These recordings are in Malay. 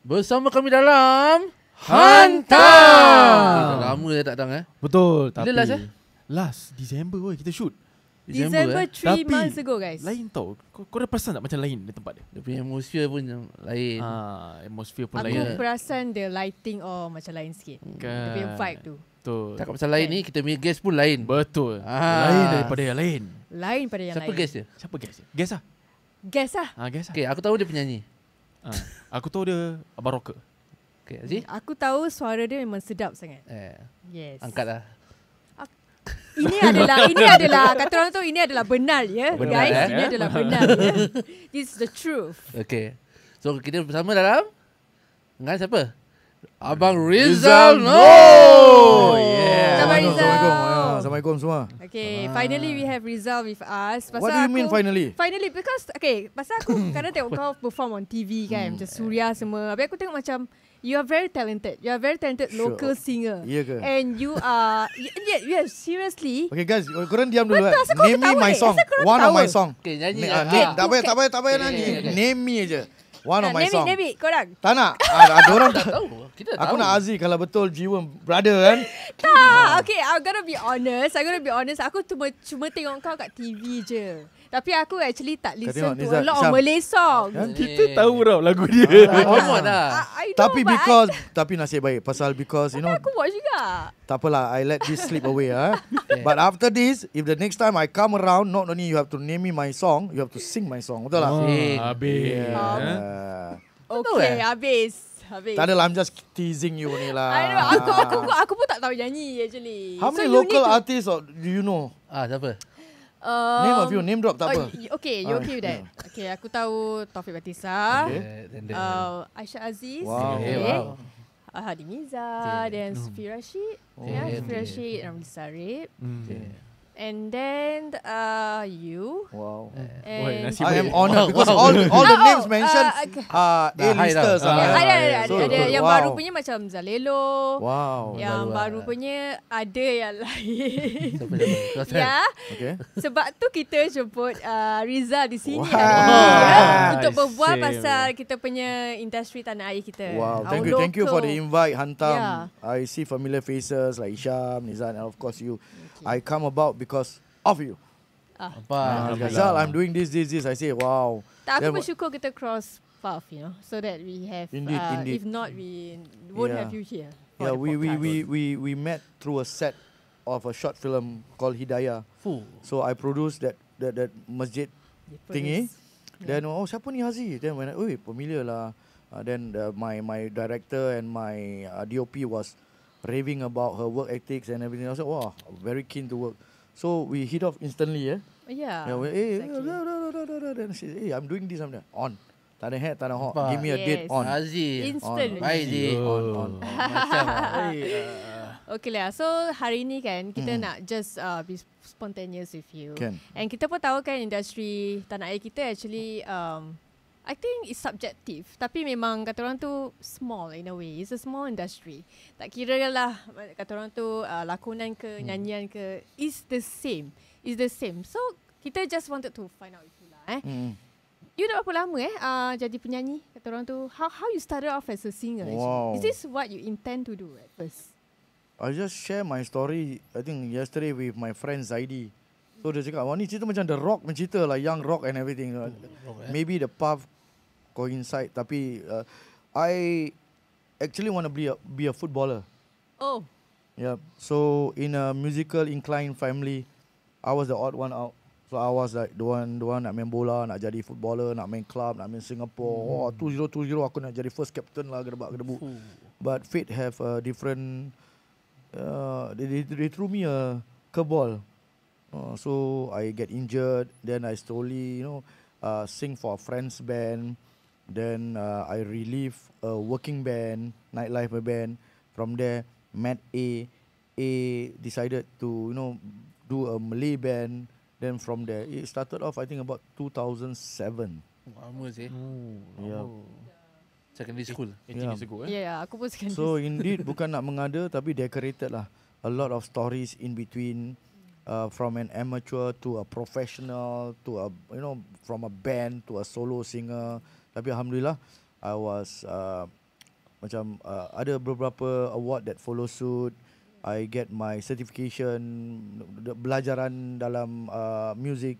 Bersama kami dalam Hantar. Lama dah tak datang Betul. Bila Tapi last Last Disember kita shoot. December 3 Tapi months ago, guys. Lain tau. Kau dah perasan tak macam lain di tempat dia? Dia punya atmosphere pun yang lain. Atmosphere pun Aku lain. perasan the lighting macam lain sikit. Dia punya vibe tu. Betul. Cakap pasal lain ni, kita punya guest pun lain. Betul. Ah. Lain daripada yang lain. Lain pada yang Siapa lain. guest dia? Siapa guess dia? Guess lah. Guess lah. Guess lah. Okay, aku tahu dia penyanyi. Aku tahu dia abang rocker. Okay, Aziz? Aku tahu suara dia memang sedap sangat. Yes. Angkat lah. Ini adalah kata orang tu, ini adalah benar ya, Benar, guys. Ini adalah benar ya. This is the truth. Okay. So, kita bersama dalam dengan siapa? Abang Rizal Oh, yeah. Abang Rizal. Assalamualaikum semua. Okay, finally we have Rizal with us. What do you mean finally? Finally because pasal aku kadang tengok kau perform on TV kan, macam Suria semua. Habis aku tengok macam you are very talented. You are very talented local singer. Ya ke? And you are yeah, seriously. Okay guys, korang diam dulu. Betul, asal korang Name me ketawa my ni? song. Asal korang One of ketawa? my song. Okay, nyanyi Tak payah nyanyi. Name me aja. One of my song. Name it, korang. Tak nak. Ada orang tak. tahu. Kita tahu. Aku nak Aziz kalau betul jiwa brother kan. Tak, okay, I'm gonna be honest. Aku cuma tengok kau kat TV je. Tapi aku actually tak listen tengok, to Nizam, a lot of Syam. Malay songs. Kita tahu tau lagu dia. Come on lah. I know, Tapi but tapi nasib baik because you know aku watch juga. tak apalah, I let this slip away But after this, if the next time I come around, not only you have to name me my song, you have to sing my song. Betul tak? Habis. Okay, habis. Tak adalah, I'm just teasing you ni lah. I know, aku pun tak tahu nyanyi actually. How many you local need to- artists do you know? Siapa? Name a few, name drop tak apa. Okay, you okay with that? Okay, aku tahu Taufik Batisa, Then Aisyah Aziz, Wow. Okay, okay. wow. Hadi Miza, then Sufi Rashid, Sufi Rashid, Ramli Sarip, and then you. Wow. And I am honoured because all the names mentioned are A-listers. dah. Ada yang wow. baru punya macam Zalelo. Wow. Yang baru punya ada yang lain. Siapa? Ya. Okay. Sebab tu kita jemput Rizal di sini Wow. hari ni, ya, untuk I berbual see. pasal kita punya industri tanah air kita. Wow. Our Thank you for the local. invite, Hantam. Yeah. I see familiar faces like Isham, Nizan, and of course you. I come about because of you. Apa? Rizal, I'm doing this. I say, wow. Tak, Then aku bersyukur kita cross path, so that we have. Indeed. If not, we won't Yeah. have you here. Yeah, for the podcast. we met through a set of a short film called Hidayah. So I produced that masjid You thingy. produce. Then siapa ni Hazi? Then when familiar lah. Then my director and my DOP was raving about her work ethics and everything. I was like, wow, very keen to work. So we hit off instantly, Yeah. exactly. Then she said, I'm doing this, I'm there. On. Tak ada head, tak ada hot. Nampak? Give me a date Yes. on. Aziz. Instant. Baik je. On. Macam Okay lah. So hari ni kan kita nak just be spontaneous with you. Can. And kita pun tahu kan industri tanah air kita actually I think it's subjective. Tapi memang kata orang tu small in a way. It's a small industry. Tak kira lah kata orang tu lakonan ke nyanyian ke, it's the same. It's the same. So kita just wanted to find out itu lah. You dah berapa lama jadi penyanyi? Kata orang tu, how you started off as a singer? Wow. Is this what you intend to do at first? I just share my story, I think yesterday with my friend Zaidi. So dia cakap, wah ni cerita macam The Rock, cerita lah, young rock and everything. Maybe the path coincide, tapi I actually want to be a footballer. Oh. Yeah. So in a musical inclined family, I was the odd one out. So I was like the one nak main bola, nak jadi footballer, nak main club, nak main Singapore. 2020 aku nak jadi first captain lah, gedebak-gedebuk. But fate have a different. They threw me a curveball. So I get injured. Then I slowly, sing for a friend's band. Then I relieve a working band, nightlife band. From there, met A. A decided to, do a Malay band. Then from there, it started off, I think, about 2007. Lama sih. Yeah. Secondary school. 18 years ago Yeah, aku pun secondary. So indeed, bukan nak mengada, tapi decorated lah. A lot of stories in between, from an amateur to a professional, to a, from a band to a solo singer, Tapi alhamdulillah I was ada beberapa award that follow suit. I get my certification belajaran dalam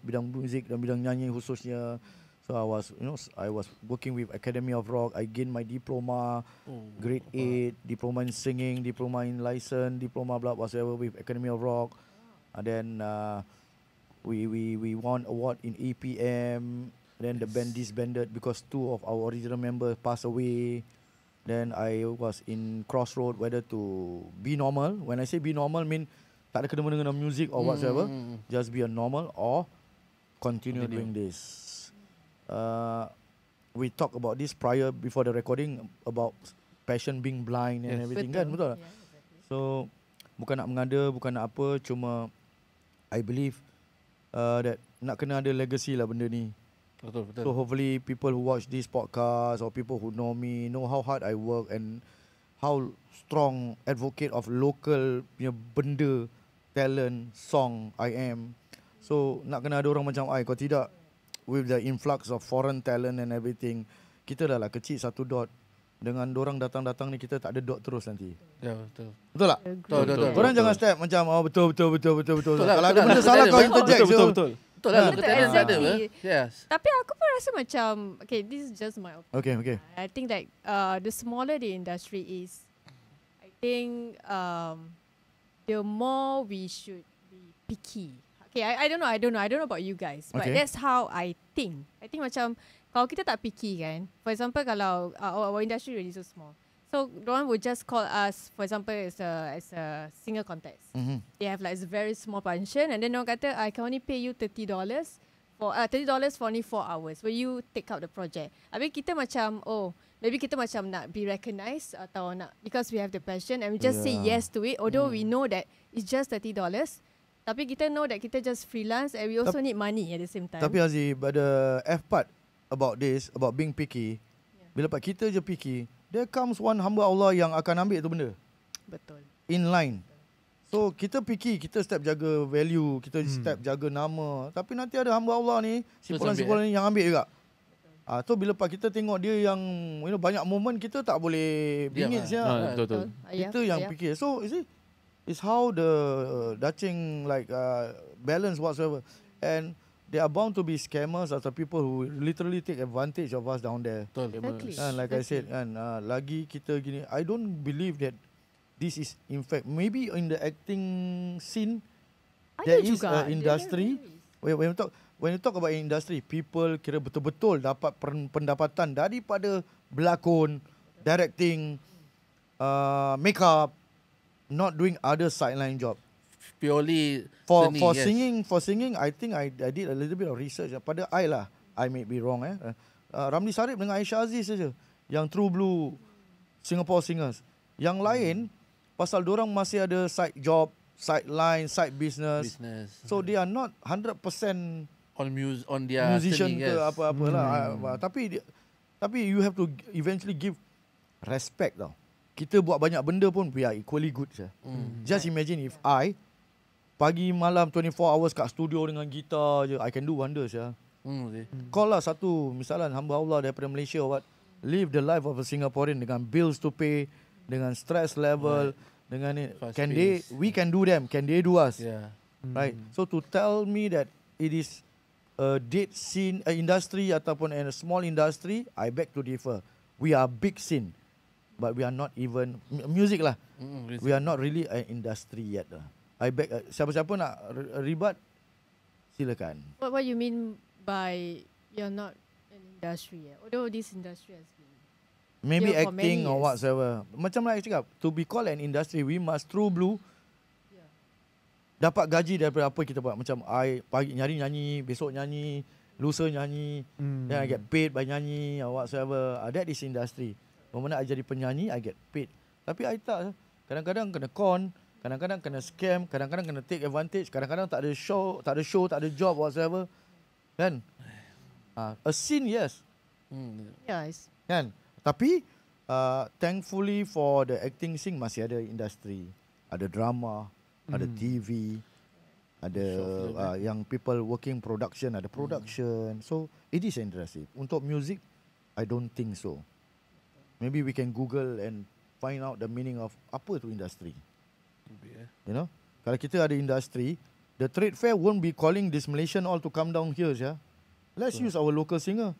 bidang music dan bidang nyanyi khususnya. So I was working with Academy of Rock. I gained my diploma, grade 8, diploma in singing, diploma in license, diploma blah whatever with Academy of Rock. And then we won award in APM. Then the band disbanded because 2 of our original members passed away. Then I was in crossroad whether to be normal. When I say be normal, mean tak ada kena-mengena dengan music or whatsoever. Just be a normal or continue doing this. We talk about this before the recording about passion being blind and everything, kan, betul tak? So bukan nak mengada, bukan nak apa, cuma I believe that nak kena ada legacy lah benda ni. Betul. So hopefully people who watch this podcast or people who know me know how hard I work and how strong advocate of local punya benda, talent, song I am. So nak kena ada orang macam I. Kalau tidak, with the influx of foreign talent and everything, kita dah lah kecil satu dot. Dengan dorang datang-datang ni kita tak ada dot terus nanti. Ya, betul. Betul tak? Betul. Korang jangan step macam betul. Betul lah, Kalau ada betul benda lah. salah kau Betul, interject je. Betul. Betul lah. Betul, Betul ada exactly. Yes. Tapi aku pun rasa macam, okay, this is just my opinion. Okay. I think that the smaller the industry is, I think the more we should be picky. Okay, I don't know about you guys, but that's how I think. I think macam kalau kita tak picky kan, for example kalau our industry really so small, so one would just call us, for example, as a singer contest. They have like a very small pension, and then orang kata I can only pay you $30 for only 4 hours. Will you take out the project? Habis kita macam maybe kita macam nak be recognized atau nak, because we have the passion and we just say yes to it, although we know that it's just $30. Tapi kita know that kita just freelance and we also need money at the same time. Tapi Aziz, the F part about this, about being picky, bila part kita je picky, there comes one hamba Allah yang akan ambil tu benda. Betul. In line. So kita picky, kita step jaga value, kita step jaga nama. Tapi nanti ada hamba Allah ni, simpulan-simpulan ni yang ambil juga. So bila part kita tengok dia yang banyak moment, kita tak boleh bingit siap. Betul. Itu yang fikir. So you see, it's how the Dacheng like balance whatsoever. And there are bound to be scammers atau people who literally take advantage of us down there. Exactly. And like I said, lagi kita gini, I don't believe that this is in fact, maybe in the acting scene, there is an industry. When you talk about industry, people kira betul-betul dapat pendapatan daripada berlakon, directing, makeup, not doing other sideline job. Purely For seni, singing, I think I did a little bit of research. Pada I lah, I may be wrong. Ramli Sarip dengan Aisyah Aziz saja yang True Blue Singapore Singers. Yang lain, pasal dorang masih ada side job, sideline, side business. So they are not 100% on their musician seni, ke yes. apa-apalah. Tapi you have to eventually give respect tau. Kita buat banyak benda pun we are equally good je. Just imagine if I pagi malam 24 hours kat studio dengan gitar je, I can do wonders ya. Call lah satu misalan hamba Allah daripada Malaysia live the life of a Singaporean dengan bills to pay, dengan stress level, dengan ni. We can do them, can they do us? Right. So to tell me that it is a dead scene, a industry ataupun a small industry, I beg to differ. We are big scene. But we are not even music lah. We are not really an industry yet lah. I beg siapa-siapa nak ribat silakan. What you mean by you're not an industry yet? Although this industry has been maybe for acting many or years. whatsoever. Macam like I cakap, to be called an industry, we must True Blue dapat gaji daripada apa kita buat. Macam I pagi nyanyi, besok nyanyi, lusa nyanyi, then I get paid by nyanyi or whatsoever. That is industry. Mana I jadi penyanyi, I get paid. Tapi I tak. Kadang-kadang kena con, kadang-kadang kena scam, kadang-kadang kena take advantage, kadang-kadang tak ada show, tak ada job whatsoever. Kan? A scene, yes. Yes. Kan? Tapi, thankfully for the acting scene, masih ada industri. Ada drama, ada TV, ada yang people working production, ada production. So, it is industry. Untuk music, I don't think so. Maybe we can Google and find out the meaning of apa tu industri. You know, kalau kita ada industri, the trade fair won't be calling this Malaysian all to come down here, yeah. Let's use our local singer.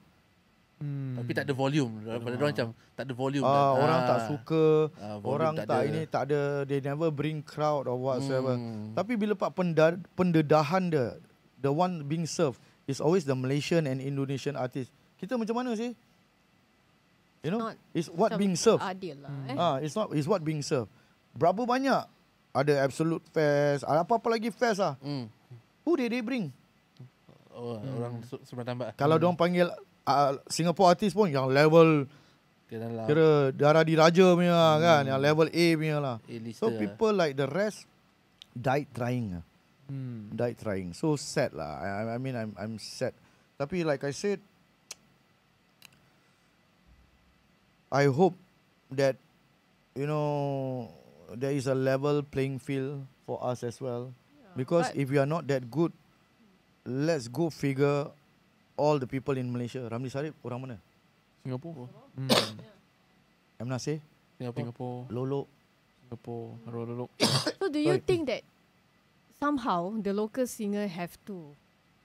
Tapi tak ada volume. Pada dia macam tak ada volume. Orang tak suka, volume orang tak tak ada. ini tak ada, they never bring crowd or whatsoever. Tapi bila pak pendedahan dia, the one being served is always the Malaysian and Indonesian artist. Kita macam mana sih? You know, Not it's what macam being served. Adil lah. It's what being served. Berapa banyak ada Absolute Fest, ada apa-apa lagi fest lah. Who did they bring? Orang Seberang Tambak. Kalau diorang panggil Singapore artist pun yang level kira darah diraja punya kan, yang level A punya lah. So people like the rest died trying. Died trying. So sad lah. I mean I'm sad. Tapi like I said, I hope that, you know, there is a level playing field for us as well. Because if we are not that good, let's go figure all the people in Malaysia. Ramli Sarip orang mana? Singapura. M. Nasir, Singapura. Lolo. Singapura. Lolo. So do you think that somehow the local singer have to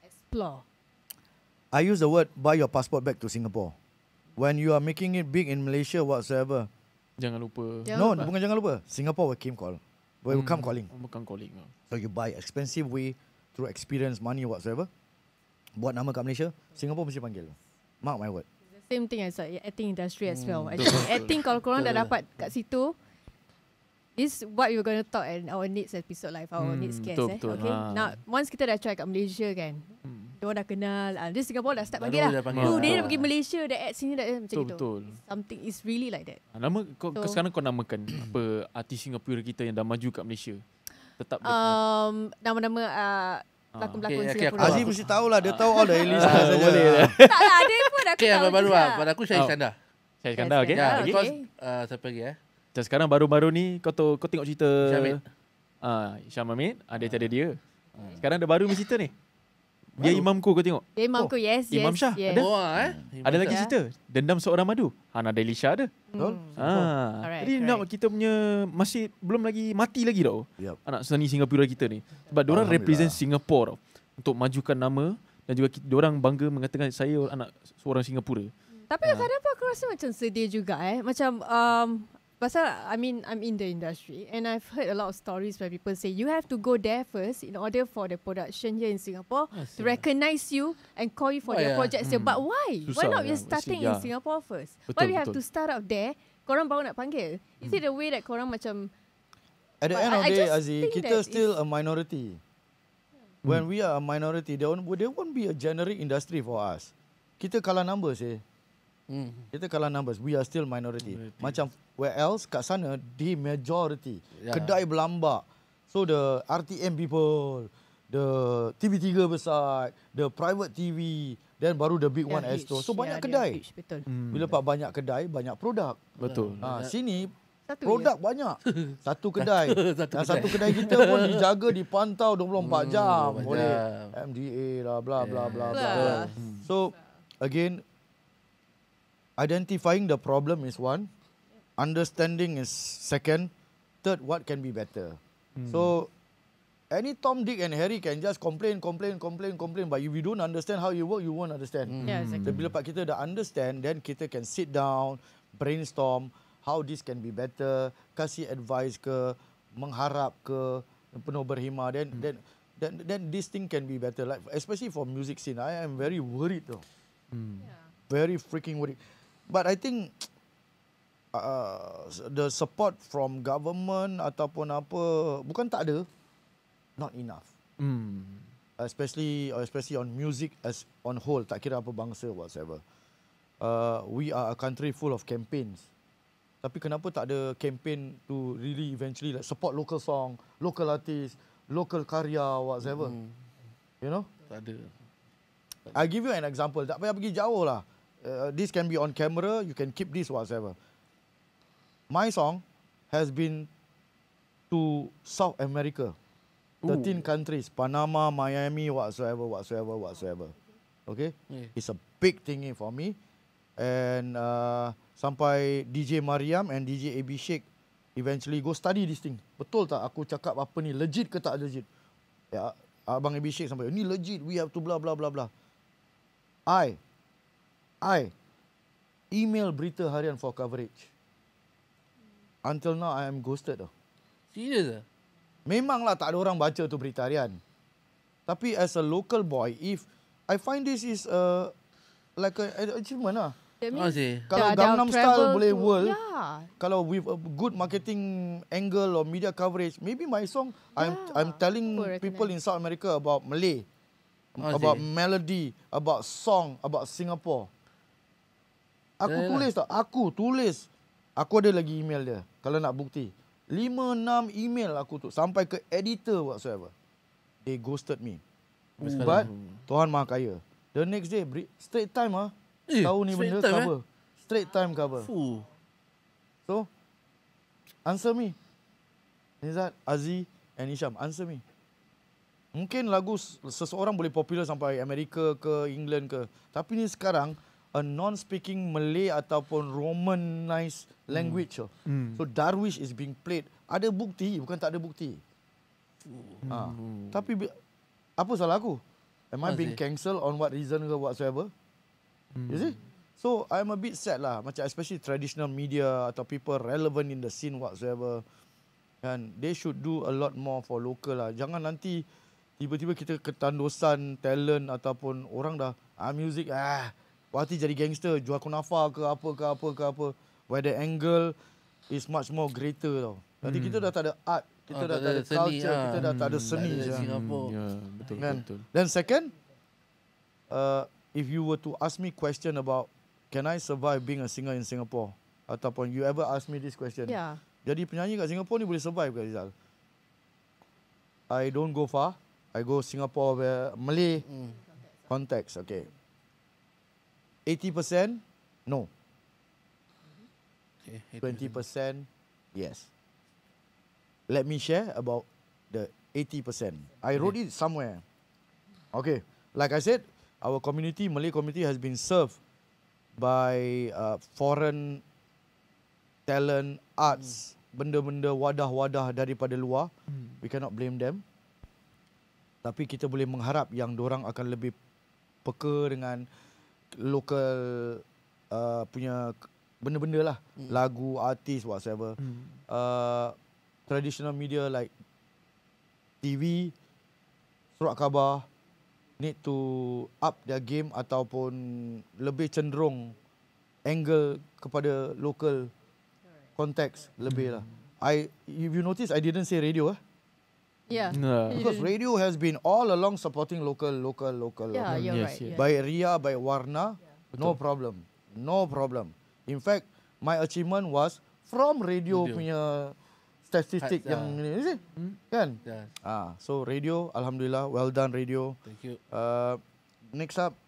explore? I use the word buy your passport back to Singapore. When you are making it big in Malaysia whatsoever. Jangan lupa. Bukan jangan lupa. Singapore will come calling. Bukan calling. So you buy expensive way through experience, money whatsoever. Buat nama kat Malaysia, Singapore mesti panggil. Mark my word. Same thing as acting industry as well. Actually, acting kalau korang dah dapat kat situ, this what we're going to talk in our next episode like our next guest. Betul. Okay. Now once kita dah try kat Malaysia kan, diorang dah kenal. This Singapore dah start panggil lah. Dia dah pergi Malaysia, dah act sini dah macam gitu. Betul. Something is really like that. Nama sekarang kau namakan apa artis Singapura kita yang dah maju kat Malaysia. Tetap Nama-nama pelakon-pelakon Singapura. Aziz mesti tahulah, dia tahu all the A-list saja. boleh lah. Tak lah, dia pun aku Okay, yang tahu baru juga. lah. Pada aku Syahid Iskandar. Saya Iskandar, okay? Iskandar. Ya, Okay. because siapa lagi Macam sekarang baru-baru ni kau tengok cerita Syamid. Syam Hamid, ada tiada dia. Sekarang ada baru cerita ni. Dia imamku kau tengok. Dia Imamku, yes. Imam Shah, yes. ada? Ada lagi Ya. cerita. Dendam Seorang Madu. Nada Elisha ada. Betul? Alright, Jadi nak kita punya masih belum lagi mati lagi tau. Yup. Anak seni Singapura kita ni. Sebab diorang represent Singapore tau. Untuk majukan nama dan juga diorang bangga mengatakan saya anak seorang Singapura. Tapi kadang-kadang aku rasa macam sedih juga Macam pasal I'm in the industry and I've heard a lot of stories where people say you have to go there first in order for the production here in Singapore to recognize you and call you for their projects here. But why? Why Susah not we lah, starting mesti, in Singapore first? Betul, Why we have betul. to start out there? Korang baru nak panggil. Is it the way that korang macam At the But end of I the day, just Aziz, think kita that still a minority. When we are a minority, there won't be a generic industry for us. Kita kalah numbers Kita kalah numbers. We are still minority. Macam where else kat sana, the majority. Yeah. Kedai berlambak. So the RTM people, the TV3 besar, the private TV, then baru the big one Astro. So banyak kedai. Betul. Bila pak banyak kedai, banyak produk. Betul. Sini Satu produk banyak. Satu kedai. Satu kedai kita pun dijaga, dipantau 24 jam oleh MDA lah, bla bla bla bla. So again, identifying the problem is one, understanding is second, third, what can be better. So any Tom, Dick and Harry can just complain, but if you don't understand how you work, you won't understand. Yeah, exactly. Bila pak kita dah understand, then kita can sit down, brainstorm how this can be better, kasih advice ke, mengharap ke, penuh berhima, then this thing can be better. Like especially for music scene, I am very worried though. Very freaking worried. But I think the support from government ataupun apa, bukan tak ada, not enough. Especially on music as on whole, tak kira apa bangsa whatsoever. We are a country full of campaigns. Tapi kenapa tak ada campaign to really eventually like support local song, local artist, local karya whatsoever. You know? Tak ada. I give you an example. Tak payah pergi jauh lah. This can be on camera. You can keep this whatsoever. My song has been to South America. 13 countries. Panama, Miami, whatsoever. Okay? Yeah. It's a big thingy for me. And sampai DJ Mariam and DJ Abhishek eventually go study this thing. Betul tak aku cakap apa ni, legit ke tak legit? Ya, Abang Abhishek sampai, ni legit, we have to blah blah blah blah. I email Berita Harian for coverage. Until now I am ghosted. Serius ah? Memanglah tak ada orang baca tu Berita Harian. Tapi as a local boy, if I find this is like an achievement lah. That Oh, means sih. Kalau dah Gangnam travel Style boleh to- world, Yeah. kalau with a good marketing angle or media coverage, maybe my song, I'm telling People people in recognize. South America about Malay, Oh, about sih. melody, about song, about Singapore. Aku Yalah. tulis tak? Aku tulis. Aku ada lagi email dia. Kalau nak bukti. 5-6 email aku tu. Sampai ke editor whatsoever. They ghosted me. But Tuhan Maha Kaya. The next day, straight time tahu ni straight benda time, cover. Straight time cover. Fuh. So, answer me. Nizat, Aziz and Isham, answer me. Mungkin lagu seseorang boleh popular sampai Amerika ke, England ke. Tapi ni sekarang, a non-speaking Malay ataupun Romanized language. So, Darwish is being played. Ada bukti, bukan tak ada bukti. Tapi, apa salah aku? Am I being cancelled on what reason ke whatsoever? You see? So, I'm a bit sad lah. Macam especially traditional media atau people relevant in the scene whatsoever. Kan, they should do a lot more for local lah. Jangan nanti tiba-tiba kita ketandusan talent ataupun orang dah music parti jadi gangster, jual kunafa ke apa. Where the angle is much more greater tau. Nanti kita dah tak ada art, kita dah tak ada seni, culture, kita dah tak ada seni. Tak ada sia. Singapura. Ya, betul, Kan? betul. Then second, if you were to ask me question about can I survive being a singer in Singapore? Ataupun you ever ask me this question. Yeah. Jadi penyanyi kat Singapore ni boleh survive ke Rizal? I don't go far. I go Singapore where Malay context. Okay. 80% no. Okay, 20% yes. Let me share about the 80%. I wrote it somewhere. Okay. Like I said, our community, Malay community has been served by foreign talent, arts, benda-benda wadah-wadah daripada luar. We cannot blame them. Tapi kita boleh mengharap yang diorang akan lebih peka dengan local punya benda-benda lah. Lagu, artis, whatsoever. Traditional media like TV, surat khabar need to up their game ataupun lebih cenderung angle kepada local context lebih lah. If you notice, I didn't say radio Yeah. because radio has been all along supporting local. Yeah, you're Yes, right. yes. Yeah. By Ria, by Warna, no problem. In fact, my achievement was from radio punya statistik Heights, yang ni, you see? Kan? Yeah. So radio, alhamdulillah, well done radio. Thank you. Next up,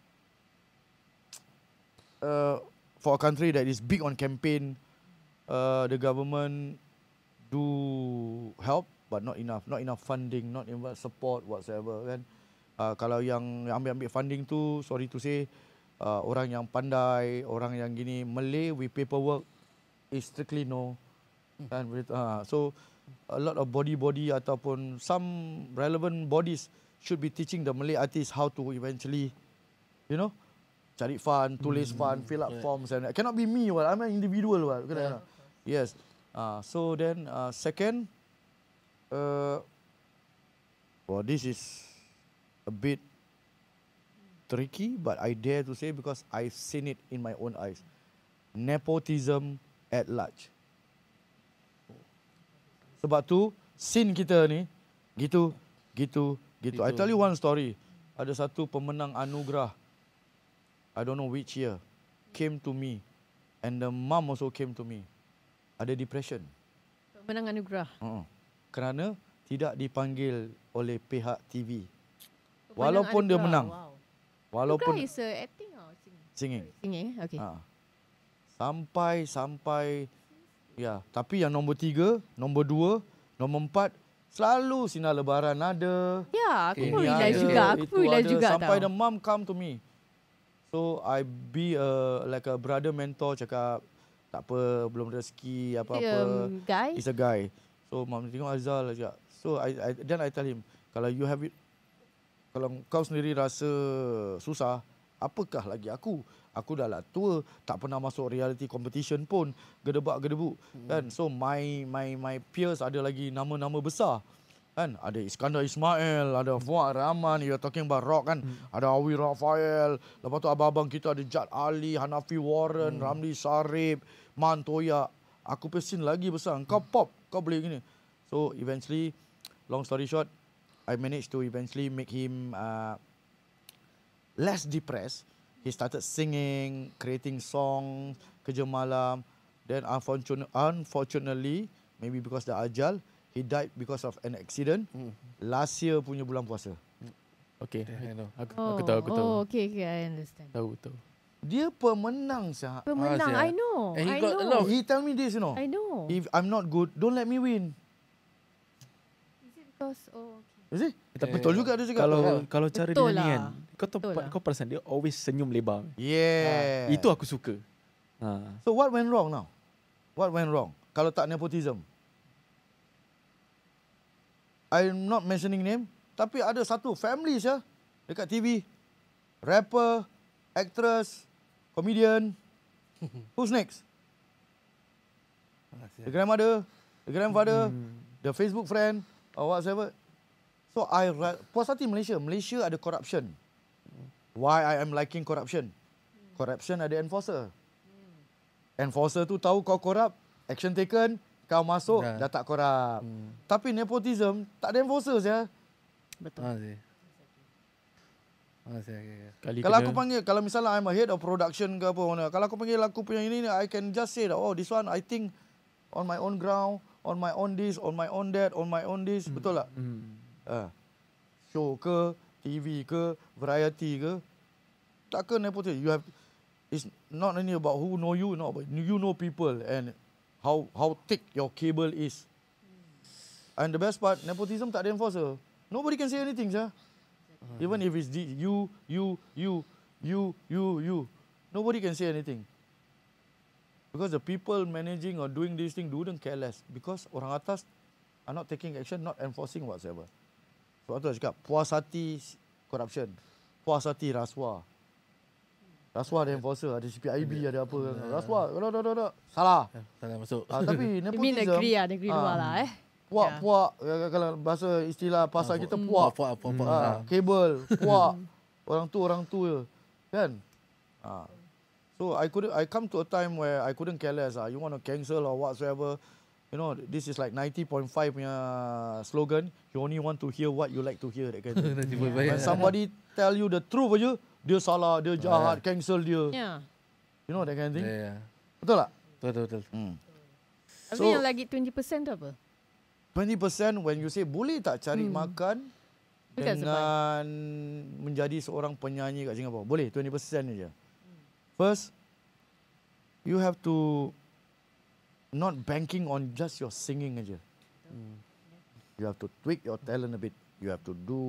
for a country that is big on campaign, the government do help, but not enough funding, not enough support whatsoever kan. Kalau yang ambil funding tu, sorry to say, orang yang pandai, orang yang gini, Malay with paperwork is strictly no. Kan, so a lot of body ataupun some relevant bodies should be teaching the Malay artists how to eventually, you know, cari fund, tulis fund, fill up forms, and it cannot be me. I'm an individual. Yes. So then second, this is a bit tricky, but I dare to say because I've seen it in my own eyes. Nepotism at large. Sebab tu scene kita ni gitu. I tell you one story. Ada satu pemenang anugerah, I don't know which year, came to me and the mum also came to me. Ada depression. Menang anugerah. Kerana tidak dipanggil oleh pihak TV. Pemenang Walaupun dia anugerah. menang. Wow. Walaupun Anugerah is acting or singing? singing. Okay. Sampai ya, tapi yang nombor 3, nombor 2, nombor 4 selalu sinar lebaran ada. Ya, aku Okay. pun Ini realize ada, juga. Aku itu pun realize ada, juga sampai tau. the mum come to me. So I be like a brother mentor, cakap tak apa, belum rezeki apa-apa. Guy? He's a guy. So mom tengok Azal cakap. So then I tell him, kalau you have it, kalau kau sendiri rasa susah, apakah lagi aku? Aku dah lah tua, tak pernah masuk reality competition pun, gedebak-gedebuk kan. So my peers ada lagi nama-nama besar. Kan? Ada Iskandar Ismail, ada Fuad Rahman, you're talking about rock kan. Ada Awi Rafael, lepas tu abang-abang kita ada Jad Ali, Hanafi Warren, Ramli Sarip, Man Toya. Aku pesin lagi besar. Kau pop, kau boleh gini. So eventually, long story short, I managed to eventually make him less depressed. He started singing, creating songs, kerja malam. Then unfortunately, maybe because the ajal, he died because of an accident. Last year punya bulan puasa. Okay. I know. Aku tahu. Oh, okay, I understand. Tahu. Dia pemenang sah. Pemenang, Ah, I know. And he I got a know. lot of- He tell me this, you know. I know. If I'm not good, don't let me win. Is it because, oh, okay. You see? Tapi Betul juga dia cakap. Kalau cara dia Betul nyanyi lah. kan, Betul lah. kau perasan dia always senyum lebar. Yeah. Itu aku suka. So what went wrong now? What went wrong? Kalau tak nepotism. I'm not mentioning name, tapi ada satu family ya dekat TV. Rapper, actress, comedian. Who's next? The grandmother, the grandfather, the Facebook friend or whatever. So puas hati Malaysia. Malaysia ada corruption. Why I am liking corruption? Corruption ada enforcer. Enforcer tu tahu kau corrupt, action taken, kau masuk dah tak corrupt. Tapi nepotism tak ada enforcer ya. Betul. Kalau aku panggil, kalau misalnya I'm a head of production ke apa mana, kalau aku panggil aku punya ini, I can just say that, oh this one I think on my own ground, on my own this, on my own that, on my own this, betul tak? Show ke, TV ke, variety ke, tak ke nepotism. You have, it's not only about who know you, not about you know people and how thick your cable is. And the best part, nepotism tak ada enforcer. Nobody can say anything, sah. Even if it's you, nobody can say anything. Because the people managing or doing this thing don't care less. Because orang atas are not taking action, not enforcing whatsoever. Sebab tu saya cakap, puas hati corruption, puas hati rasuah. Rasuah ada enforcer, ada CPIB, ada apa. Rasuah, tak. Salah. Salah masuk. Tapi You mean nepotism, negeri luar lah puak, kalau bahasa istilah pasar kita puak. Kabel, puak. Orang tu je. Kan? So I come to a time where I couldn't care less. You want to cancel or whatsoever. You know, this is like 90.5 punya slogan. You only want to hear what you like to hear. That kind of thing. When somebody tell you the truth aja, dia salah, dia jahat, cancel dia. Yeah. You know that kind of thing? Yeah. Betul tak? Betul. Tapi So- yang lagi 20% tu apa? 20% when you say boleh tak cari makan Boleh tak dengan menjadi seorang penyanyi kat Singapura? Boleh, 20% je. First, you have to not banking on just your singing aja. You have to tweak your talent a bit. You have to do,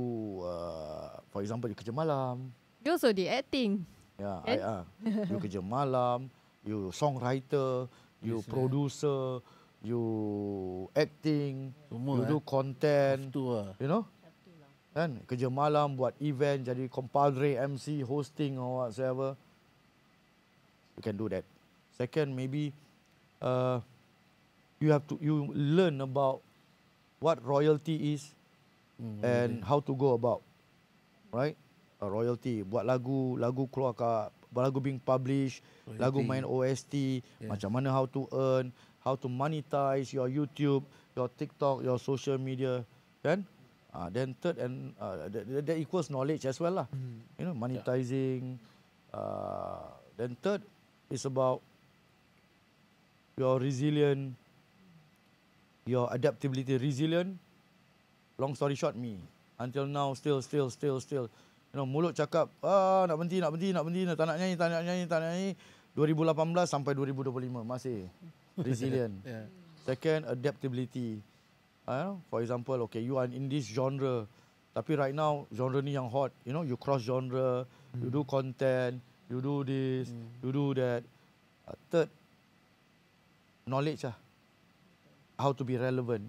for example, you kerja malam. You also did acting. Yeah, you kerja malam, you songwriter, you producer, you acting, Semua, you do content, Tu lah. you know. Kan, kerja malam, buat event, jadi compadre, MC, hosting or whatsoever. You can do that. Second, maybe you learn about what royalty is and how to go about, right? A royalty, buat lagu keluar kat, lagu being published, lagu main OST, macam mana how to earn, how to monetize your YouTube, your TikTok, your social media, kan? Then third and that equals knowledge as well lah. You know, monetizing. Then third is about your resilient, your adaptability. Resilient. Long story short, me until now still. You know, mulut cakap nak berhenti, tak nak nyanyi. 2018 sampai 2025 masih resilient. Yeah. Second, adaptability. For example, okay, you are in this genre, tapi right now genre ni yang hot. You know, you cross genre, you do content, You do this, you do that. Third, knowledge lah. How to be relevant.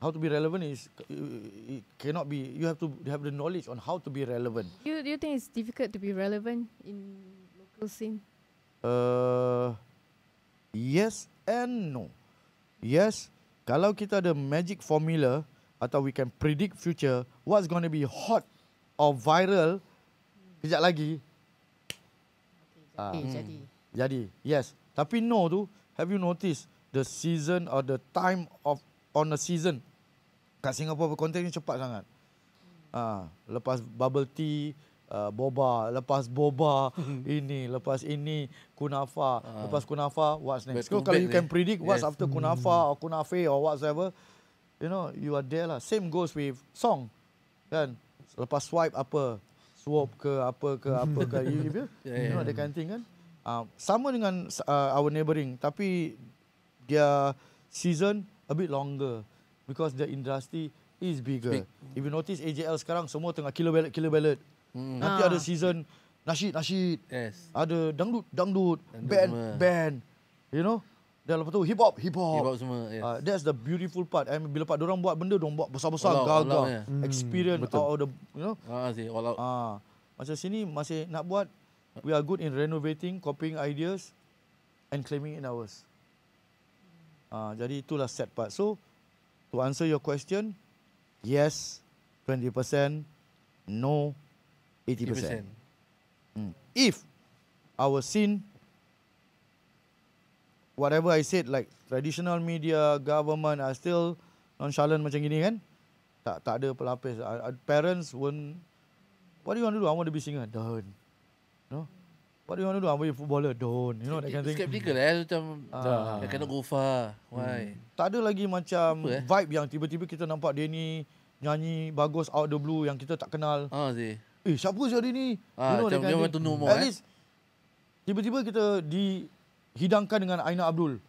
How to be relevant is, it cannot be, you have to have the knowledge on how to be relevant. Do you think it's difficult to be relevant in local scene? Yes and no. Yes, kalau kita ada magic formula atau we can predict future, what's going to be hot or viral, kejap lagi. Jadi, yes. Tapi no tu, have you noticed the season or the time of on a season kat Singapore berkonten ni cepat sangat. Lepas bubble tea, boba, lepas boba ini, lepas ini kunafa, lepas kunafa what's next? So kalau you can predict what's after kunafa or kunafe or whatsoever, you know, you are there lah. Same goes with song, kan? Lepas swipe apa, swap ke apa ke apa ke, you know that kind of thing kan? Sama dengan our neighbouring, tapi their season a bit longer because the industry is bigger. If you notice AJL sekarang semua tengah killer ballad. Nanti ada season nasyid, ada dangdut, band, you know. Dan lepas tu hip hop semua. That's the beautiful part. And bila pak dorang buat benda, dorang buat besar-besar, gagah, experience all the, you know. All out. Macam sini masih nak buat, we are good in renovating, copying ideas and claiming it ours. Jadi itulah sad part. So to answer your question, yes 20%, no 80%. If our scene, whatever I said, like traditional media, government are still nonchalant macam gini kan, tak ada pelapis. Parents won't, what do you want to do? I want to be singer. Don't. No. What do you want to do? I want to be footballer. Don't. You know that kind of thing. Skeptical macam cannot go far. Why? Tak ada lagi macam vibe yang tiba-tiba kita nampak dia ni nyanyi bagus out the blue yang kita tak kenal. Siapa sih dia ni? You know that kind of thing. At least tiba-tiba kita dihidangkan dengan Aina Abdul.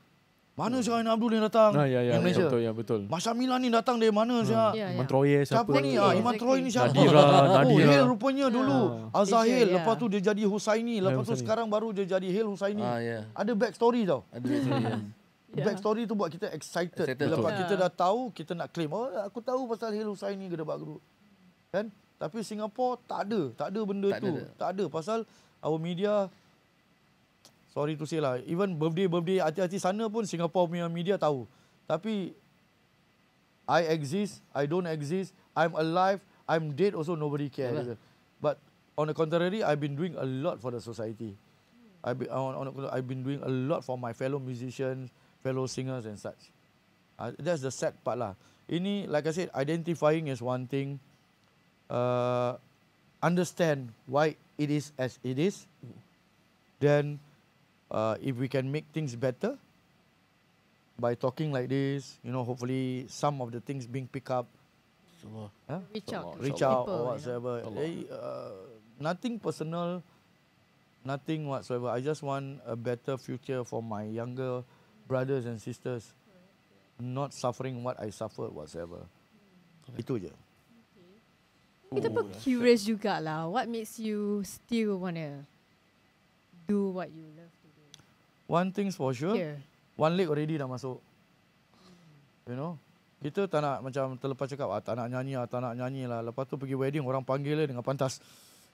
Mana sih Aina Abdul yang datang? Ya, Malaysia. betul. Masya Milan ni datang dari mana sih? Iman Troye siapa ni? Iman Troye ni siapa? Nadira. Hil rupanya dulu. Azahil. Lepas tu dia jadi Husaini. Lepas tu sekarang baru dia jadi Hil Husaini. Ada backstory tau. Backstory tu buat kita excited. Lepas kita dah tahu, kita nak claim. Oh, aku tahu pasal Hil Husaini Gedebak Gerut. Kan? Tapi Singapore tak ada benda tu. Tak ada. Pasal our media, sorry to say lah, even birthday artis-artis sana pun Singapore punya media tahu. Tapi I exist, I don't exist, I'm alive, I'm dead also nobody care. But on the contrary, I've been doing a lot for the society. I've been doing a lot for my fellow musicians, fellow singers and such. That's the sad part lah. Ini, like I said, identifying is one thing. Understand why it is as it is. Then if we can make things better by talking like this, you know, hopefully some of the things being picked up. Reach out or whatsoever. Nothing personal, nothing whatsoever. I just want a better future for my younger brothers and sisters, not suffering what I suffered whatsoever. Itu je. Kita pun curious jugalah. What makes you still wanna do what you love to do? One thing's for sure, one leg already dah masuk. You know, kita tak nak macam terlepas cakap, tak nak nyanyi lah. Lepas tu pergi wedding, orang panggil dia dengan pantas.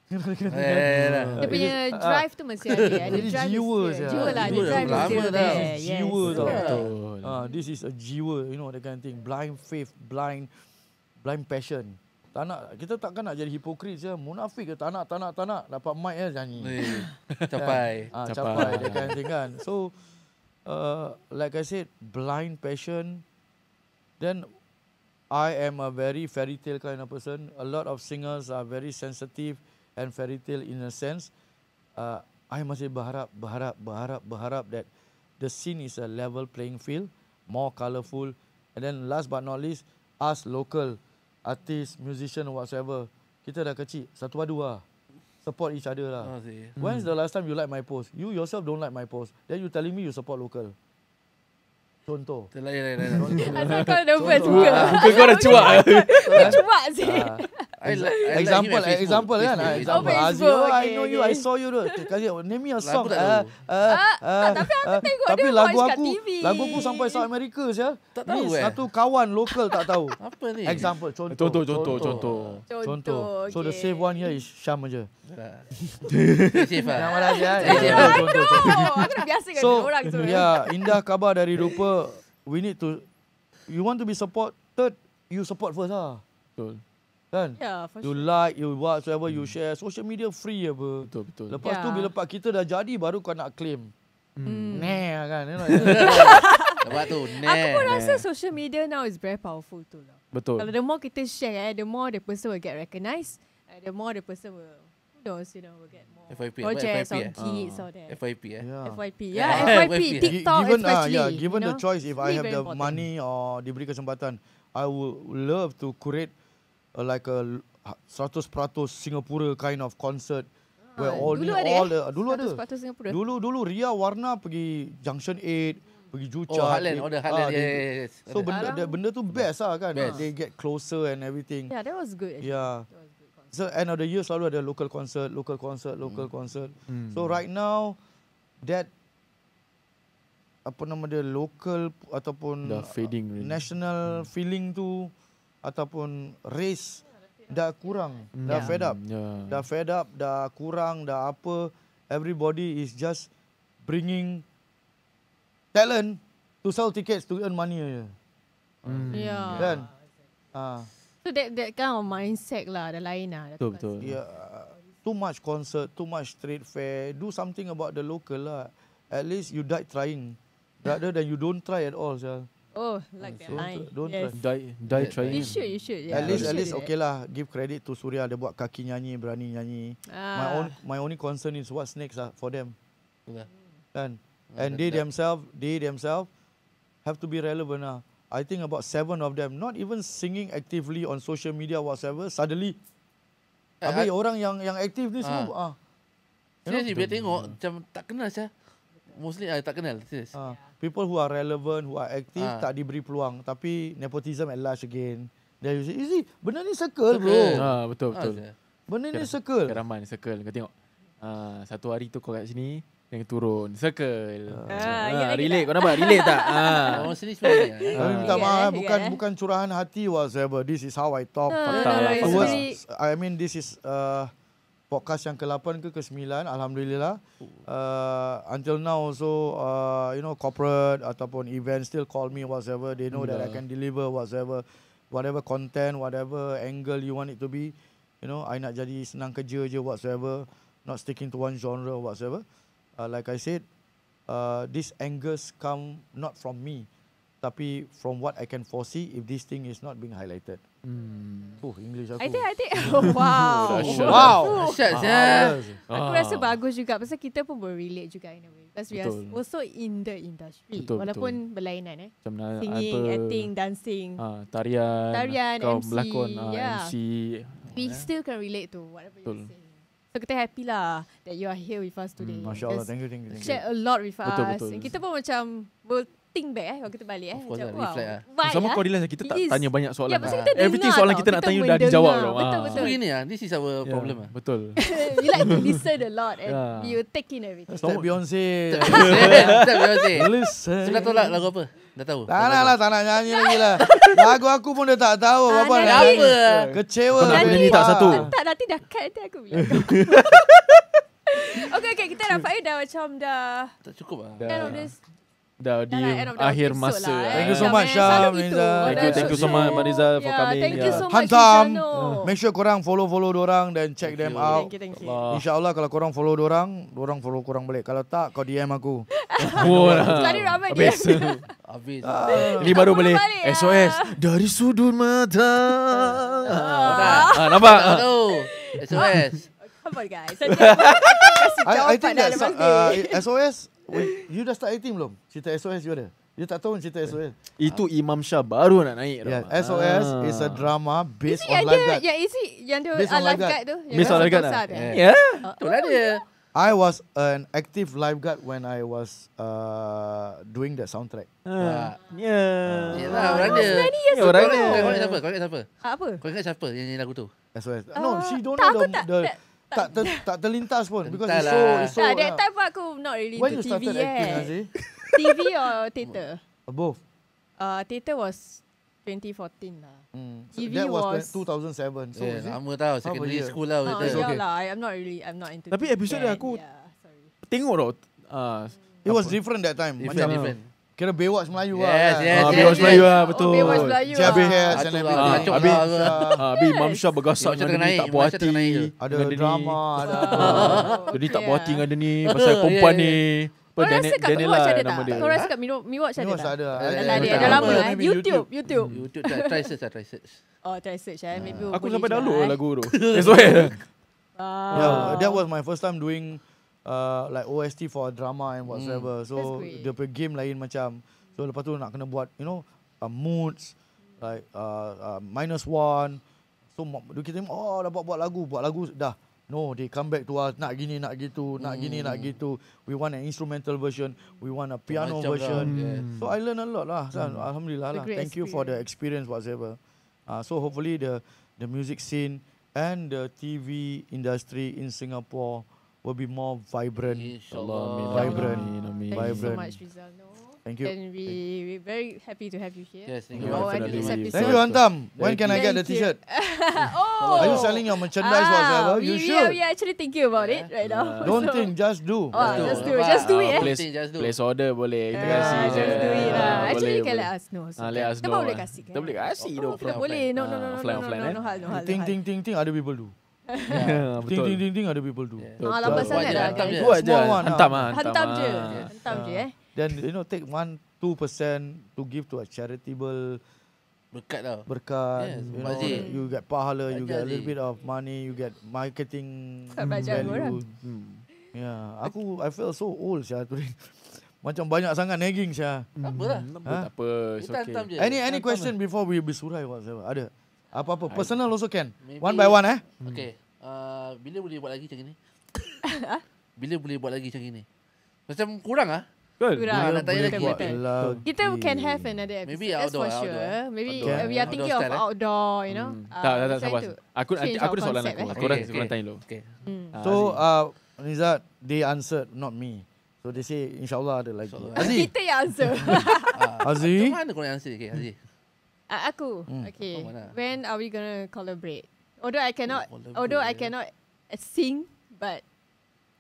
Dia punya drive tu masih ada. Jiwa lah. Dia drive lama dah. Jiwa tau. This is a jiwa, you know, that kind of thing. Blind faith, blind passion. Tak nak, kita takkan nak jadi hipokrit je. Munafik ke tak nak. Dapat mic je nyanyi. Capai. Capai, that kind of thing kan. So, like I said, blind passion. Then, I am a very fairy tale kind of person. A lot of singers are very sensitive and fairy tale in a sense. I masih berharap that the scene is a level playing field, more colourful. And then last but not least, us local artist, musician or whatsoever, kita dah kecil, satu padu lah. Support each other lah. When's the last time you like my post? You yourself don't like my post. Then you telling me you support local. Contoh. Lain. Asal kau nervous muka. Muka kau dah cuak. Cuak sih. I like Example him at example kan. Facebook. Example. Facebook, Azil, I okay, know you, okay. I saw you tu. Kasi name me a Lagu song. tak tahu. Tapi aku tengok Tapi dia lagu watch kat aku, TV. lagu aku sampai South America sia. Tak tahu, Ni satu kawan lokal tak tahu. Apa ni? Example, contoh. Contoh. So the safe one here is Syam aja. Safe lah. Nama lagi ya. Contoh. Aku dah biasa dengan So, orang tu. indah khabar dari rupa. We need to, you want to be supported, you support first lah. Betul. Kan? Yeah, for You sure. like, you whatsoever, you share. Social media free apa. Betul. Lepas tu Yeah. bila part kita dah jadi baru kau nak claim. Nah kan. Lepas tu, Aku pun rasa social media now is very powerful too lah. Betul. Kalau the more kita share, the more the person will get recognized, the more the person will, will get more FYP, projects FYP, or kids or that. FYP FYP, Yeah. FYP, TikTok especially. Given the you know? choice, if I Really have very the important. money or diberi kesempatan, I would love to create like a 100% Singapura kind of concert where dulu ada dulu ada. 100% Singapura. Dulu Ria Warna pergi Junction 8, pergi Jucha. Oh, Heartland. Oh, the Heartland. Yes. So benda tu best lah kan. Best. They get closer and everything. Yeah, that was good. Actually. Yeah. That was good concert. So end of the year selalu ada local concert. So right now that apa nama dia local ataupun Dah fading really. national feeling tu ataupun race dah kurang. Dah fed up. Dah fed up, dah kurang, dah apa. Everybody is just bringing talent to sell tickets to earn money je. Yeah. Kan? So that kind of mindset lah, dah lain lah. Betul. Yeah, too much concert, too much trade fair. Do something about the local lah. At least you died trying, rather than you don't try at all. Sir. Oh, like that line. Don't Yes. Die trying. You should. Yeah. At least You should do okay lah. Give credit to Surya. Dia buat kaki nyanyi, berani nyanyi. that. My only concern is what's next lah for them. Betul. Kan? And they themselves have to be relevant lah. I think about 7 of them not even singing actively on social media whatsoever. Suddenly, habis orang yang aktif ni semua Serius bila tengok macam tak kenal saya. Mostly tak kenal. Serius. people who are relevant, who are active tak diberi peluang. Tapi nepotism at large again. Then you say, see, benda ni circle bro. Betul. Benda ni circle. Keraman circle. Kau tengok. Satu hari tu kau kat sini, yang turun circle. Relate kau nampak? Relate tak? Orang sini sebenarnya. Kami minta Yeah, maaf, yeah. bukan curahan hati whatsoever. This is how I talk. Fakta lah, it's fakta. very- I mean this is podcast yang ke-8 ke ke-9, alhamdulillah. Until now also corporate ataupun event still call me whatsoever. They know that I can deliver whatever content, whatever angle you want it to be. I nak jadi senang kerja je whatsoever, not sticking to one genre whatsoever. Like I said, these angles come not from me, tapi from what I can foresee if this thing is not being highlighted. English aku. I think wow. Wow. Dahsyat saya. Aku rasa bagus juga pasal kita pun relate juga in a way. Because we are Betul. also in the industry. Betul, Walaupun berlainan Macam singing, acting, dancing. Tarian, kau MC, melakon, yeah. MC. We still can relate to whatever Betul. you're saying. So kita happy lah that you are here with us today. Masya Allah, Just thank you. share a lot with Betul, us. betul. And kita pun macam will think back kalau kita balik Of course macam, lah, reflect lah. baik Sama lah. kau realize kita tak It is. tanya banyak soalan. Ya, pasal kita Everything dengar soalan tau. kita nak tanya dah mendengar. dijawab tau. Betul. So begini lah. This is our problem lah. Betul. We like to listen a lot and you take in everything. Step Beyonce. Tak Beyonce. Listen. So dah tahu lah lagu apa? Dah tahu? Tak nak nyanyi lagi lah. Lagu aku pun dah tak tahu. Apa nanti- nak Apa? kecewa. Kau nak Nanti- nyanyi tak satu? Nanti dah cut nanti aku bilang. Okay, kita nampaknya dah macam dah Tak cukup lah. end of this. Dah di end of the akhir episode masa. lah, Thank you so Dah, much, man. Syam, Selalu gitu. Rizal. Thank you so much, Marizal, for coming. Thank you so much, Hantam. Izano. Make sure korang follow dorang dan check them out. Thank you. InsyaAllah kalau korang follow dorang follow korang balik. Kalau tak, kau DM aku. Sekali ramai dia. Habis. Ini baru boleh balik, SOS dari sudut mata. Dah. Nampak? Tak tahu. SOS. Come on guys. Kasih I jawapan think dah that lepas ni. SOS, you dah start acting belum? Cerita SOS you ada? You tak tahu cerita SOS? Itu Imam Shah baru nak naik. Yeah, Rahman. SOS is a drama based on Yang life dia, guide. yang isi yang tu Based on live lifeguard. guide tu. Based on lifeguard lah. tu. Ya. Itulah dia. I was an active lifeguard when I was doing that soundtrack. Yeah. Yelah, berada. Ya, berada. Kau ingat siapa? Kau ingat siapa? Apa? Kau ingat siapa yang nyanyi lagu tu? SOS. No, she don't tak, know aku tak terlintas pun because Entahlah. it's so Tak, that time pun aku not really when into you TV started acting, Aziz? TV or theatre? Both. Theatre was 2014 lah. So TV that was was 2007. So is it? Lama tau, secondary year? school lah. Oh, betul. okay. yeah lah. I'm not into Tapi TV episode then. dia aku- Yeah, sorry. Tengok tau. It was different that time. Different. Kira Baywatch Melayu Yes, lah. yes. Baywatch Melayu lah, betul. Oh, Baywatch Melayu Ciabi lah. Heads and Atuh lah, everything. Acok Habis- lah. Habis Mam Syah bergasak Macam dengan tengah dia naik, tak puas macam hati. tengah naik tu. Ada dengan dia ni. drama, ada Dia ni tak Okay puas lah. hati dengan dia ni pasal perempuan ni. Kau rasa kat Daniela Mi Watch ada nama tak? dia. Kau rasa kat Mi Watch ada Baywatch tak? ada. Alah, dia Tak dah lama lama, eh. YouTube. YouTube, try search. Oh, try search Maybe Aku boleh sampai juga, download eh. lagu tu. SOS. Yeah, that was my first time doing like OST for a drama and whatsoever. So That's great. dia punya game lain macam. So lepas tu nak kena buat moods like -1. So kita dah buat lagu dah. No, they come back to us nak gini nak gitu, nak gini nak gitu. We want an instrumental version, we want a piano Macam version. lah, yes. So I learn a lot lah. Alhamdulillah The lah. great Thank you for the experience whatsoever. So hopefully the music scene and the TV industry in Singapore will be more vibrant. InsyaAllah. Amin. Vibrant. Amin. Amin. Thank you so Vibrant. much, Rizal. No. Thank you. And we're very happy to have you here. Yes, thank you. you. Oh, and Definitely. this episode. Thank you, Antam. When can I get the Thank you. t-shirt? Oh. Are you selling your merchandise whatsoever? You should. We are actually thinking about it right now. Don't So- think, just do. Oh, just do it. Just do it. Place, Just do. place order boleh. Kita Yeah, kasih je. just do it lah. Actually, Boleh, you can boleh. let us know. So Let us kita know. pun boleh kasih. Kita boleh kasih tu. Kita boleh. No, Offline, no hal. Think, other people do. Ya, betul. Think, other people do. Yeah. Betul. Lambat Buat sangat je, lah. hantam guys. je. Buat je. Small one, Hantam ah. ah. Hantam je. ah. Hantam je Then, take 1-2% to give to a charitable Berkat tau. berkat. Yes, You Fazil. you get pahala, you get a little Fazil. bit of money, you get marketing Tak belajar orang. value. Yeah, I feel so old Syah today. Macam banyak sangat nagging Syah. Tak apa lah. Tak apa. It's Kita okay. hantam je. Any Hantam question before we bersurai whatsoever? Ada? Apa-apa I- personal also can. Maybe- One by one Okay. Bila boleh buat lagi macam ni? Bila boleh buat lagi macam ni? Macam kurang ah. Betul. Kurang. nak tanya lagi. buat Betul. lagi. Kita can have another episode. Maybe That's outdoor, for sure. outdoor. Maybe Outdoor. we are thinking Outdoor of style, outdoor, you know. Tak, trying sabar. to Aku change ada our soalan concept, aku. eh. Korang Okay, korang okay. tanya dulu. Okay. So Nizat, they answered, not me. So they say insyaAllah ada lagi. InsyaAllah. Aziz, Kita yang answer. Aziz. Macam mana korang answer? Okay, Aziz. Aku. Okay. Kau mana? When are we gonna collaborate? Although I cannot Collaborate. sing, but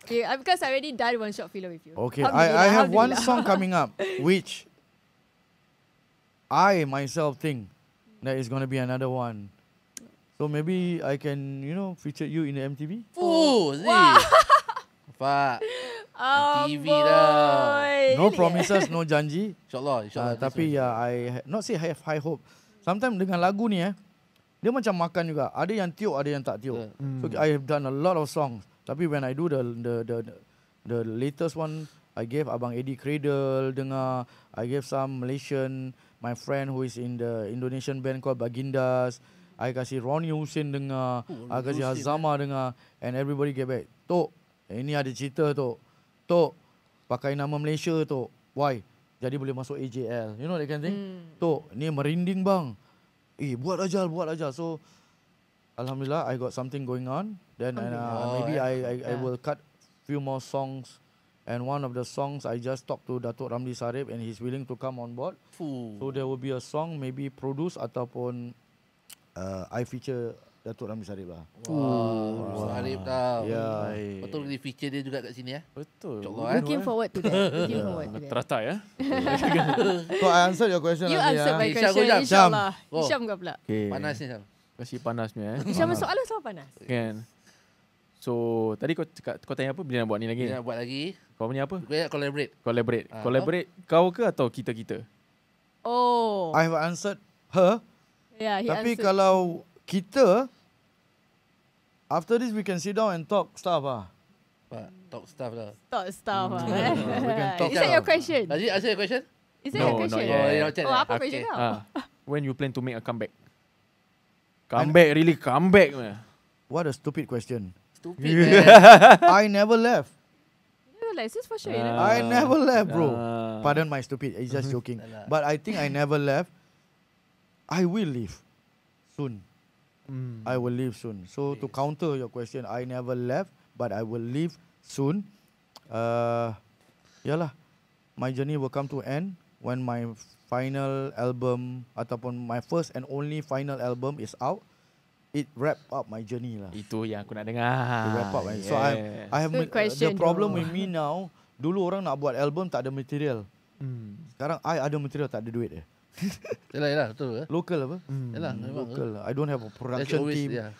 because I already done one short filler with you. Okay, I have one Alhamdulillah. song coming up, which I myself think that is going to be another one. So maybe I can, feature you in the MTV. Oh, Aziz. Pak. Oh, TV boy. dah. No promises, no janji. InsyaAllah. InsyaAllah. Tapi I not say I have high hope. Sometimes dengan lagu ni dia macam makan juga. Ada yang tiup, ada yang tak tiup. So I have done a lot of songs. Tapi when I do the latest one, I gave Abang Eddie Cradle dengar. I gave some Malaysian, my friend who is in the Indonesian band called Bagindas. I kasih Ronnie Hussein dengar. I kasih Hazama dengar. And everybody get back. Tok, ini ada cerita Tok. Tok, pakai nama Malaysia Tok. Why? Jadi boleh masuk AJL. You know that kind of thing? Tok, ni merinding bang. Buat aja. So, Alhamdulillah, I got something going on. Then maybe I will cut few more songs. And one of the songs, I just talked to Datuk Ramli Sarip and he's willing to come on board. So there will be a song maybe produced ataupun I feature Datuk Ramli Sarip lah. Wow. Sarip tau. Yeah. Betul dia feature dia juga kat sini ya. Betul. InsyaAllah Looking forward to that. Looking forward to that. Teratai ya. So I answered your question. You Azmi, answered my Isyam, question, Isyam. insyaAllah. Oh. Isyam kau pula. Okay. Panas ni Sam. Kasih panas punya Isyam soalan selalu panas. Kan. So tadi kau tanya apa bila nak buat ni lagi? Dia nak buat lagi. Kau punya apa? Gue nak collaborate. Collaborate. Ah. Collaborate kau ke atau kita-kita? Oh. I have answered her. Yeah, he Tapi answered. kalau kita, after this we can sit down and talk stuff ah. Pak, talk stuff lah. Talk stuff. We can talk Is that your stuff. question? Aziz, answer your question? Is that No, your not question? yet. Oh, you nak chat Oh, eh? apa question kau? When you plan to make a comeback? Comeback, really comeback. What a stupid question. Stupid man. I never left. never left. This for sure. You Ah. I never left, bro. Ah. Pardon my stupid. It's just joking. Alah. But I think I never left. I will leave soon. I will leave soon. So to counter your question, I never left, but I will leave soon. Yalah, my journey will come to end when my final album ataupun my first and only final album is out. It wrap up my journey lah. Itu yang aku nak dengar. It wrap up. So I have Good the question, problem though. with me now. Dulu orang nak buat album tak ada material. Sekarang I ada material tak ada duit eh. Yalah, betul. Local apa? Yalah, memang. Local. I don't have a That's production always, team. yeah.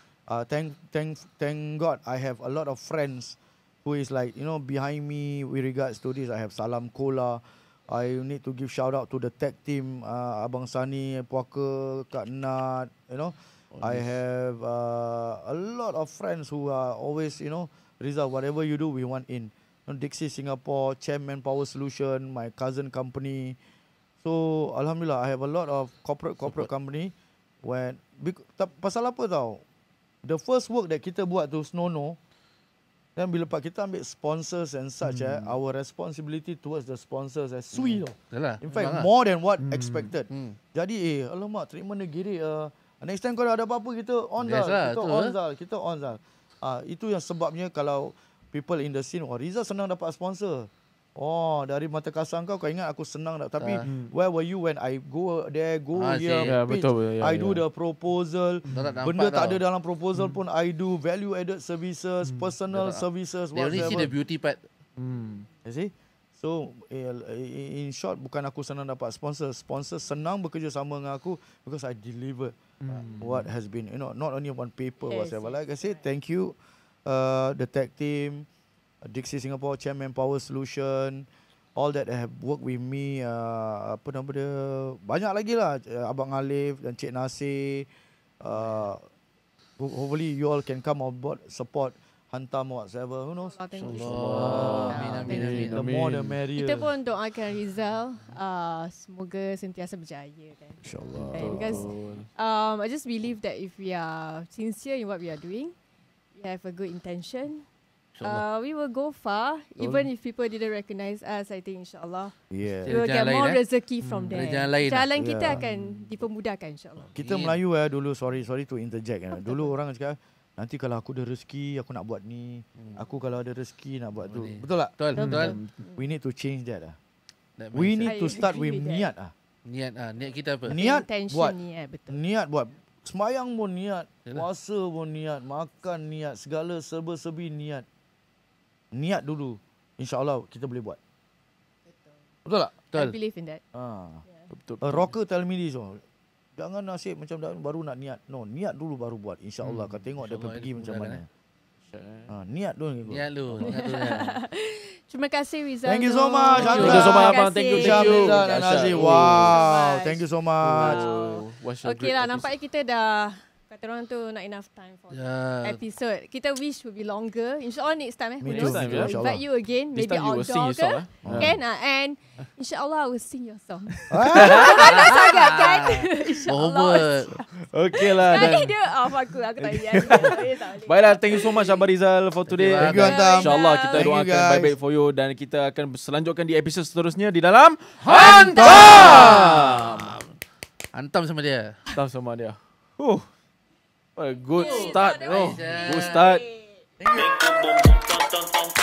Thank God I have a lot of friends who is like, you know, behind me with regards to this. I have Salam Kola. I need to give shout out to the tech team, Abang Sani, Puaka, Kak Nat, you know. I have a lot of friends who are always, you know, Rizal, whatever you do, we want in. You know, Dixie Singapore, Chairman Power Solution, my cousin company. So, Alhamdulillah, I have a lot of corporate company. Pasal apa tau? The first work that kita buat tu Snono, dan bila kita ambil sponsors and such, our responsibility towards the sponsors sweet tau. Yalah. In fact, memang more than what expected. Jadi, alamak, treatment dia giri. Next time kalau ada apa-apa, kita on Yes Zal. lah, Kita betul, on Zal. Kita on Zal. Itu yang sebabnya kalau people in the scene, Rizal senang dapat sponsor. Oh, dari mata kasar kau ingat aku senang tak? Tapi where were you when I go there, go here, Ya, pitch, betul. Ya, I do ya. the proposal. Kau tak nampak Benda tak tau. ada dalam proposal pun I do value added services, personal services, They only see the whatever. beauty part. You see? So in short, bukan aku senang dapat sponsor. Sponsor senang bekerja sama dengan aku because I delivered what has been, you know, not only on paper, Yes, whatever. yes. Like I said, thank you, the tech team, Dixie Singapore, Chairman Power Solution, all that have worked with me. Apa nama dia? Banyak lagi lah. Abang Alif dan Cik Nasir. Hopefully you all can come on board, support, hantam whatsoever. Who knows? Thank you. Allah. Amin, Ah, amin, thank you. amin. The more the merrier. Kita pun doakan Rizal semoga sentiasa berjaya kan. InsyaAllah. Right? Because I just believe that if we are sincere in what we are doing, we have a good intention, we will go far. Even if people didn't recognize us, I think insyaAllah Yeah. we will Jalan get lain, more eh? rezeki from there. Ada jalan lain lah. Jalan kita Yeah. akan dipermudahkan insyaAllah. Kita Melayu dulu, sorry to interject. Dulu orang cakap, nanti kalau aku ada rezeki, aku nak buat ni. Aku kalau ada rezeki, nak buat tu. Boleh. Betul tak? Betul, betul. We need to change that. That We mindset. need to I start agree with with niat. Niat kita apa? Niat Intention buat. ni betul. Niat buat. Sembayang pun niat. Yalah. Puasa pun niat. Makan niat. Segala serba-serbi niat. Niat dulu. InsyaAllah kita boleh buat. Betul tak? I Betul. believe in that. Betul. A rocker tell me this. Jangan nasib macam baru nak niat. No, niat dulu baru buat. InsyaAllah. Kau tengok dia InsyaAllah pergi dia macam mudahkan, mana. Niat dulu. Niat lu. Niat lu. Terima kasih Rizal. Thank you so much, Thank you so much, abang. Thank you, Syam, thank you. Rizal dan Dahsyat. Nazir. Oh. Wow. Thank you so much. Okay lah, nampaknya kita dah kata orang tu not enough time for Ya. episode. Kita wish will be longer. InsyaAllah next time Me who too. knows? Next time, We'll insyaAllah. invite you again. This Maybe time you will sing outdoor your ke. song, Kan? And insyaAllah I will sing your song. Ah, Sangat kan? InsyaAllah. Robert. Okay lah. Tadi Dan dia off aku tak boleh. baiklah, thank you so much Abang Rizal for today. Thank you, Antam. InsyaAllah kita Thank you, doakan guys. baik-baik for you dan kita akan selanjutkan di episod seterusnya di dalam Hantam. Hantam sama dia. Hantam sama dia. What a good start. nice, Good start. Thank you.